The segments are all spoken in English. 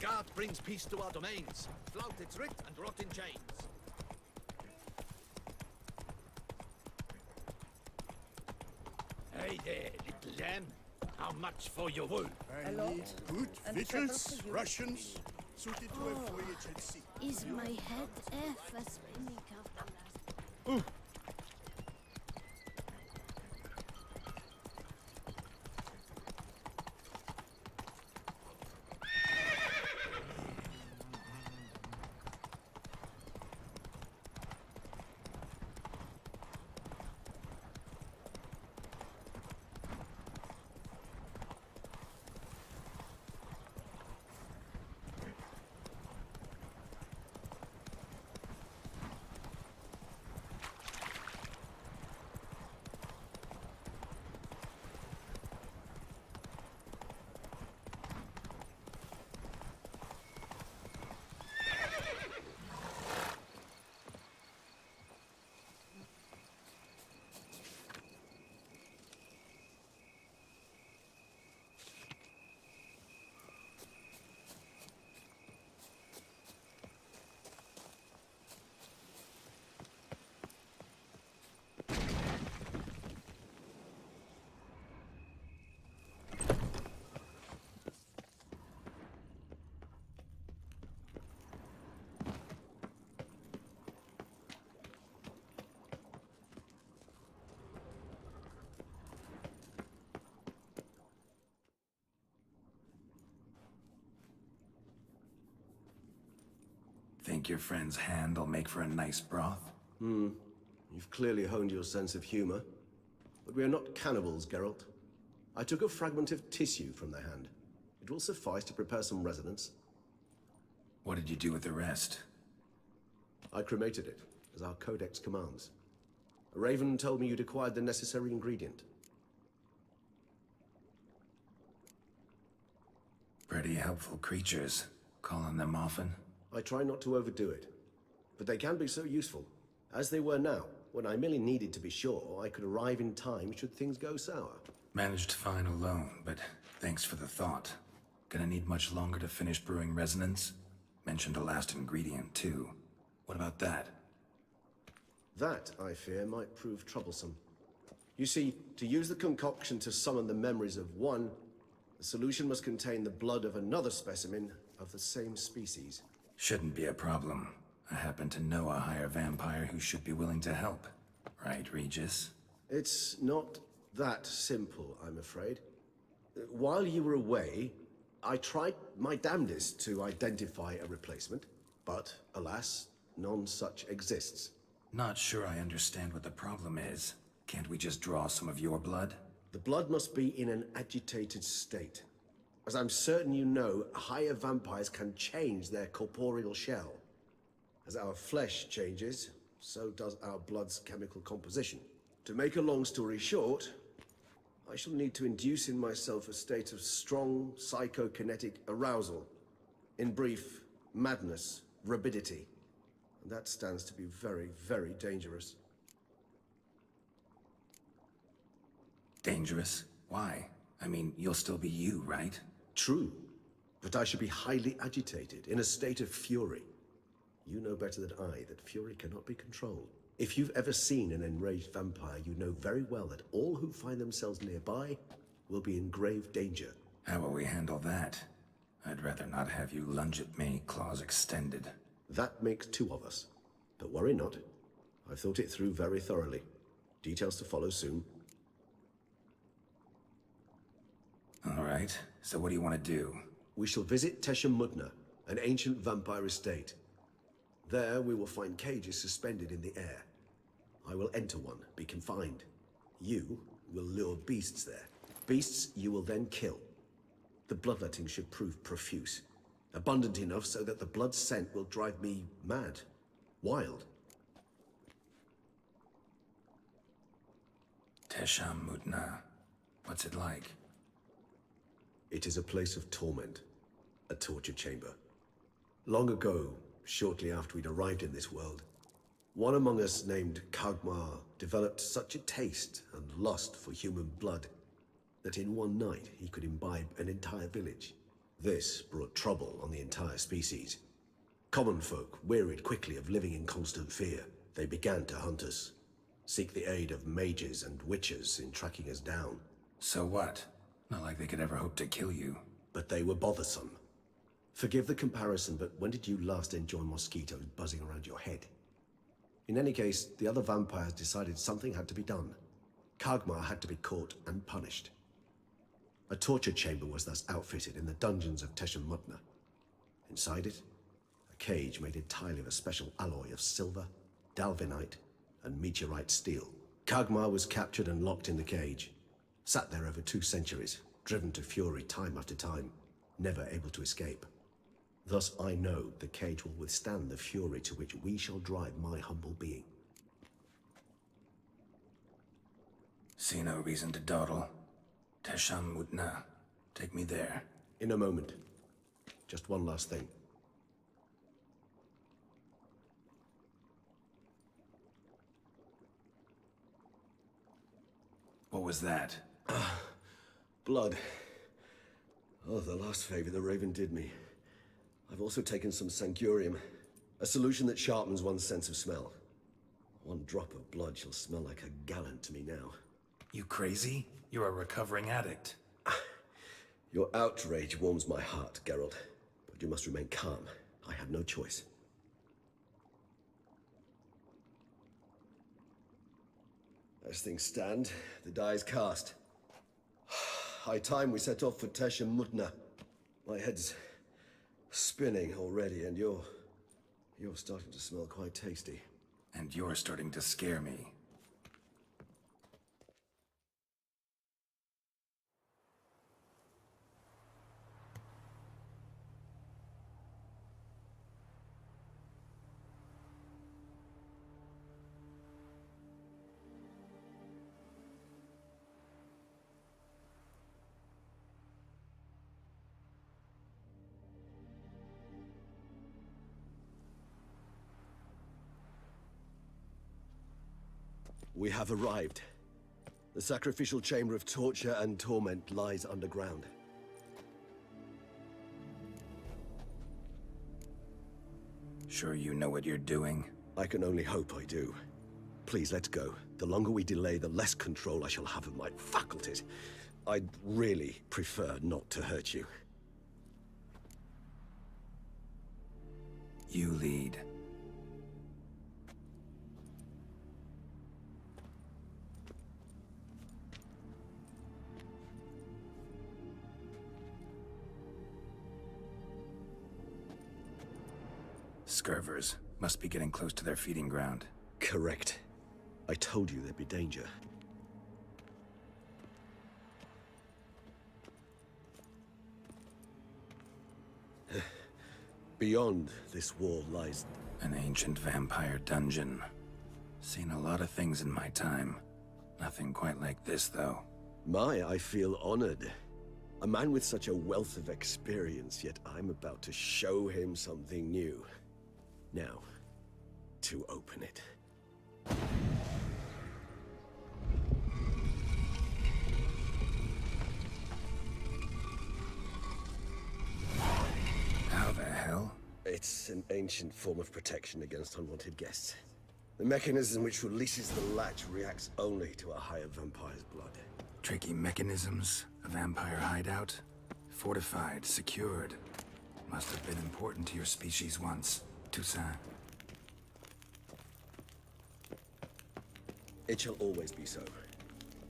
god brings peace to our domains. Flout its writ and rot in chains. Hey there, little lamb. How much for your wool? I need good victuals, rations, suited to a voyage at sea. Is my head ever spinning after last? Think your friend's hand will make for a nice broth? You've clearly honed your sense of humor. But we are not cannibals, Geralt. I took a fragment of tissue from the hand. It will suffice to prepare some resonance. What did you do with the rest? I cremated it, as our codex commands. A raven told me you'd acquired the necessary ingredient. Pretty helpful creatures. Call on them often? I try not to overdo it, but they can be so useful, as they were now, when I merely needed to be sure I could arrive in time should things go sour. Managed fine alone, but thanks for the thought. Gonna need much longer to finish brewing resonance? Mentioned a last ingredient, too. What about that? That, I fear, might prove troublesome. You see, to use the concoction to summon the memories of one, the solution must contain the blood of another specimen of the same species. Shouldn't be a problem. I happen to know a higher vampire who should be willing to help. Right, Regis? It's not that simple, I'm afraid. While you were away, I tried my damnedest to identify a replacement, but alas, none such exists. Not sure I understand what the problem is. Can't we just draw some of your blood? The blood must be in an agitated state. As I'm certain you know, higher vampires can change their corporeal shell. As our flesh changes, so does our blood's chemical composition. To make a long story short, I shall need to induce in myself a state of strong psychokinetic arousal. In brief, madness, rabidity. And that stands to be very, very dangerous. Dangerous? Why? I mean, you'll still be you, right? True, but I should be highly agitated, in a state of fury. You know better than I that fury cannot be controlled. If you've ever seen an enraged vampire, you know very well that all who find themselves nearby will be in grave danger. How will we handle that? I'd rather not have you lunge at me, claws extended. That makes two of us. But worry not. I've thought it through very thoroughly. Details to follow soon. All right, so what do you want to do? We shall visit Tesham Mutna, an ancient vampire estate. There we will find cages suspended in the air. I will enter one, be confined. You will lure beasts there. Beasts you will then kill. The bloodletting should prove profuse. Abundant enough so that the blood scent will drive me mad. Wild. Tesham Mutna. What's it like? It is a place of torment. A torture chamber. Long ago, shortly after we'd arrived in this world, one among us named Kagmar developed such a taste and lust for human blood that in one night he could imbibe an entire village. This brought trouble on the entire species. Common folk wearied quickly of living in constant fear. They began to hunt us, seek the aid of mages and witchers in tracking us down. So what? Not like they could ever hope to kill you. But they were bothersome. Forgive the comparison, but when did you last enjoy mosquitoes buzzing around your head? In any case, the other vampires decided something had to be done. Kagmar had to be caught and punished. A torture chamber was thus outfitted in the dungeons of Tesham Mutna. Inside it, a cage made entirely of a special alloy of silver, dalvinite, and meteorite steel. Kagmar was captured and locked in the cage. Sat there over 2 centuries, driven to fury time after time, never able to escape. Thus I know the cage will withstand the fury to which we shall drive my humble being. See no reason to dawdle. Tesham Mutna. Take me there. In a moment. Just one last thing. What was that? Blood. Oh, the last favor the Raven did me. I've also taken some Sancurium, a solution that sharpens one's sense of smell. One drop of blood shall smell like a gallon to me now. You crazy? You're a recovering addict. Your outrage warms my heart, Geralt. But you must remain calm. I had no choice. As things stand, the die is cast. High time we set off for Tesham Mutna. My head's spinning already, and you're starting to smell quite tasty. And you're starting to scare me. We have arrived. The sacrificial chamber of torture and torment lies underground. Sure you know what you're doing? I can only hope I do. Please, let's go. The longer we delay, the less control I shall have of my faculties. I'd really prefer not to hurt you. You lead. Scurvers must be getting close to their feeding ground. Correct. I told you there'd be danger. Beyond this wall lies... An ancient vampire dungeon. Seen a lot of things in my time. Nothing quite like this, though. I feel honored. A man with such a wealth of experience, yet I'm about to show him something new. Now, to open it. How the hell? It's an ancient form of protection against unwanted guests. The mechanism which releases the latch reacts only to a higher vampire's blood. Tricky mechanisms, a vampire hideout. Fortified, secured. Must have been important to your species once, Toussaint. It shall always be so.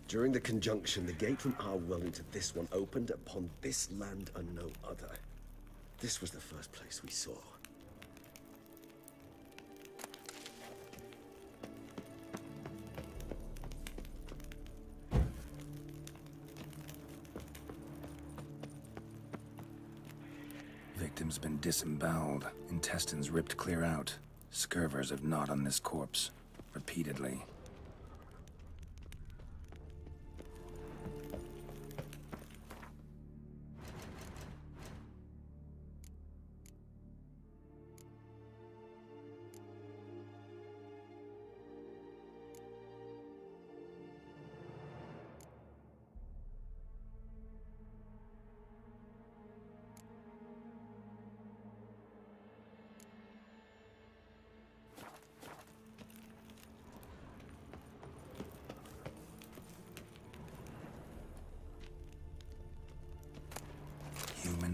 During the conjunction, the gate from our world into this one opened upon this land and no other. This was the first place we saw. Victim's been disemboweled, intestines ripped clear out. Scurvers have gnawed on this corpse, repeatedly.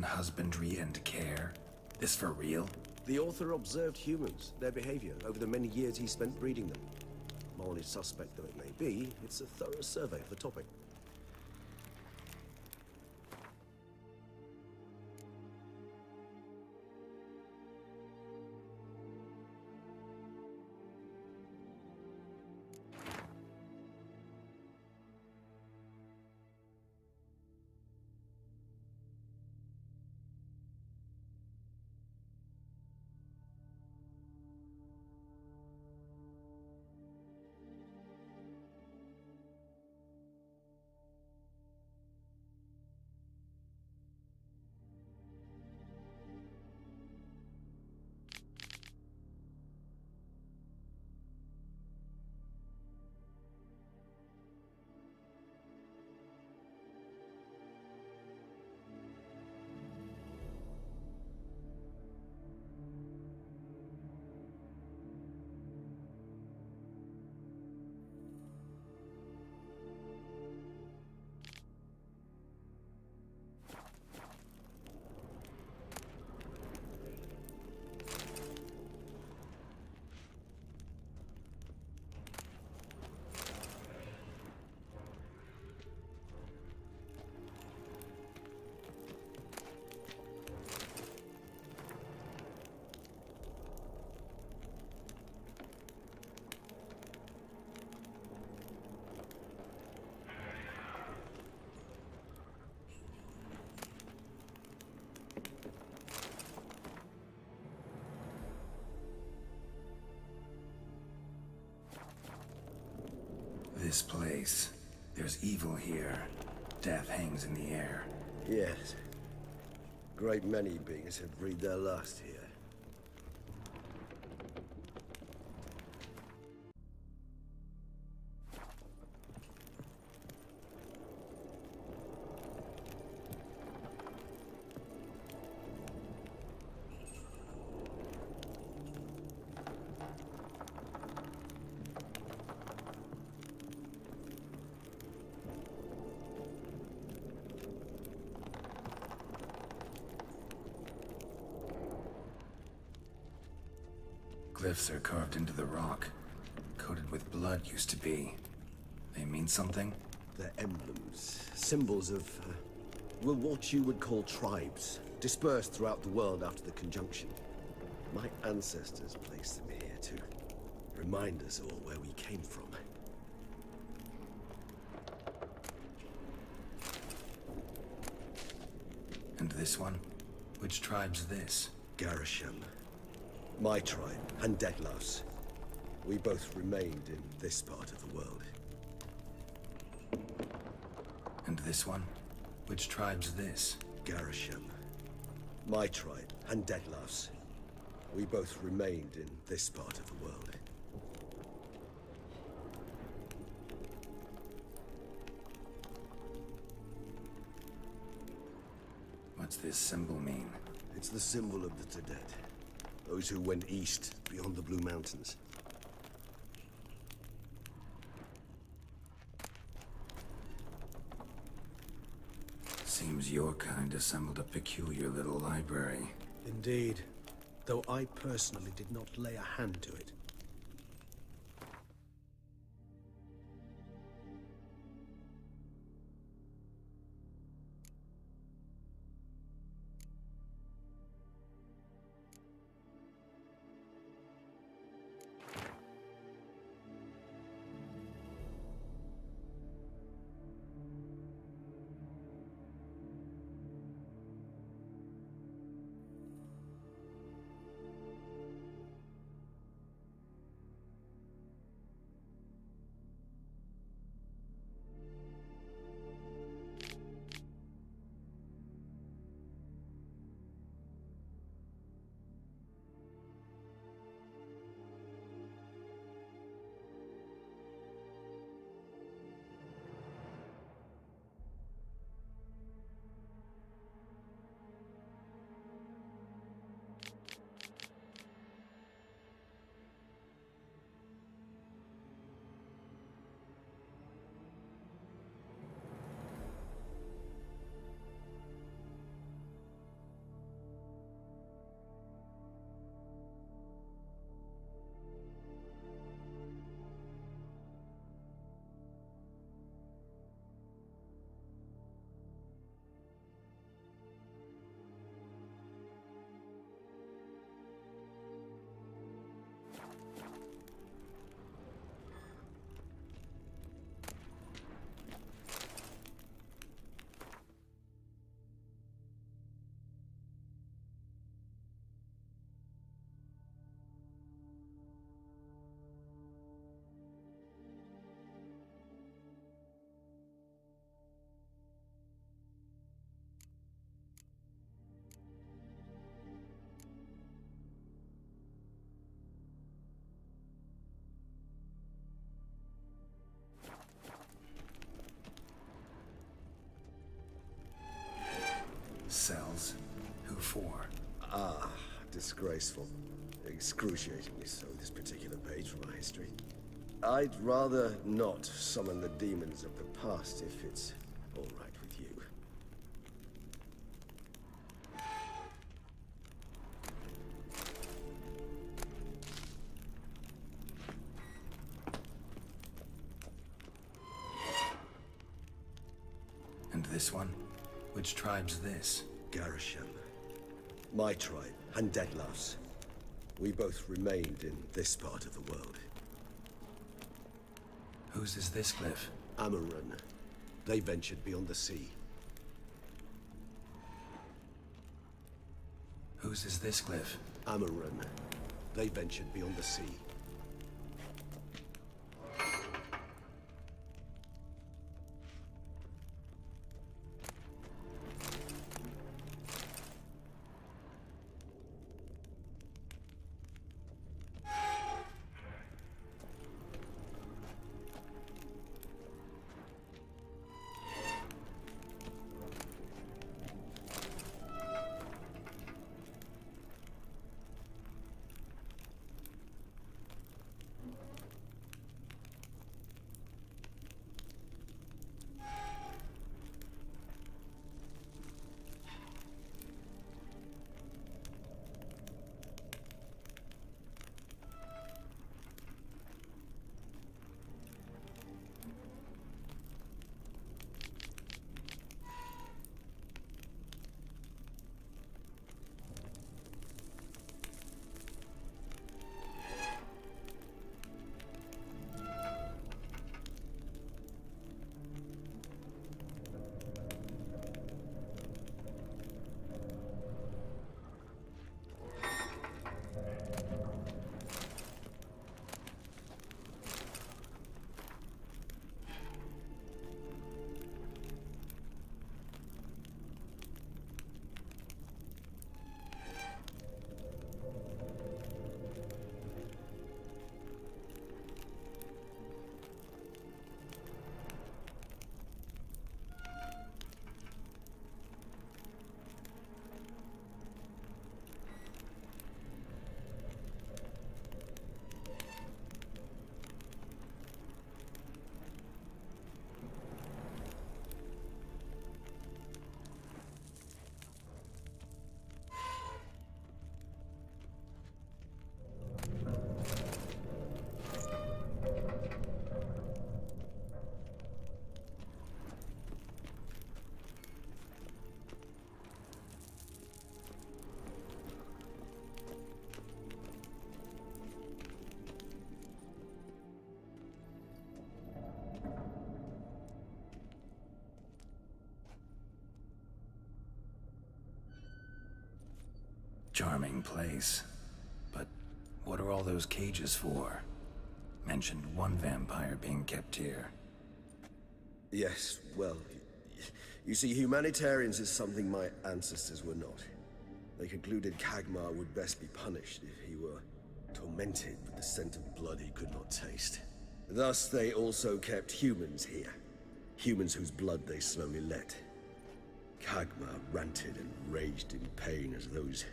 husbandry and care? This for real? The author observed humans, their behavior, over the many years he spent breeding them. Morally suspect though it may be, it's a thorough survey of the topic. This place. There's evil here. Death hangs in the air. Yes. Great many beings have breathed their last here. Glyphs are carved into the rock. Coated with blood used to be. They mean something? They're emblems, symbols of, well, what you would call tribes, dispersed throughout the world after the conjunction. My ancestors placed them here to remind us all where we came from. And this one? Which tribe's this? Garisham. My tribe, and Deadlouse. We both remained in this part of the world. And this one? Which tribe's this? Garisham. My tribe, and Deadlouse. We both remained in this part of the world. What's this symbol mean? It's the symbol of the Tedet. Those who went east, beyond the Blue Mountains. Seems your kind assembled a peculiar little library. Indeed. Though I personally did not lay a hand to it. Cells? Who for? Ah, disgraceful. Excruciatingly so, this particular page from our history. I'd rather not summon the demons of the past if it's all right with you. And this one? Which tribe's this? Garisham. My tribe, and Deadlough's. We both remained in this part of the world. Whose is this cliff? Amarun. They ventured beyond the sea. Whose is this cliff? Amarun. They ventured beyond the sea. Charming place. But what are all those cages for? Mentioned one vampire being kept here. Yes, well, you see, humanitarians is something my ancestors were not. They concluded Kagmar would best be punished if he were tormented with the scent of blood he could not taste. Thus, they also kept humans here. Humans whose blood they slowly let. Kagmar ranted and raged in pain as those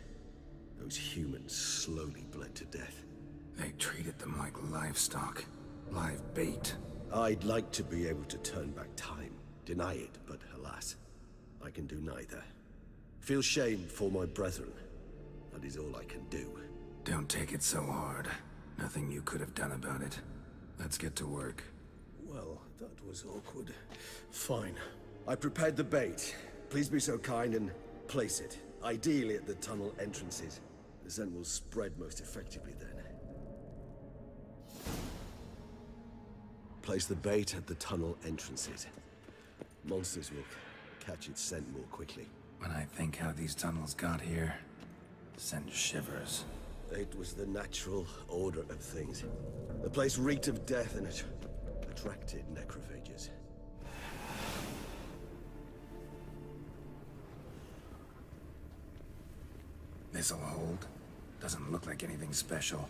humans slowly bled to death. They treated them like livestock. Live bait. I'd like to be able to turn back time, deny it, but alas, I can do neither. Feel shame for my brethren. That is all I can do. Don't take it so hard. Nothing you could have done about it. Let's get to work. Well, that was awkward. Fine. I prepared the bait. Please be so kind and place it, ideally at the tunnel entrances. The scent will spread most effectively then. Place the bait at the tunnel entrances. Monsters will catch its scent more quickly. When I think how these tunnels got here, sends shivers. It was the natural order of things. The place reeked of death and it attracted necrophages. This'll hold. Doesn't look like anything special.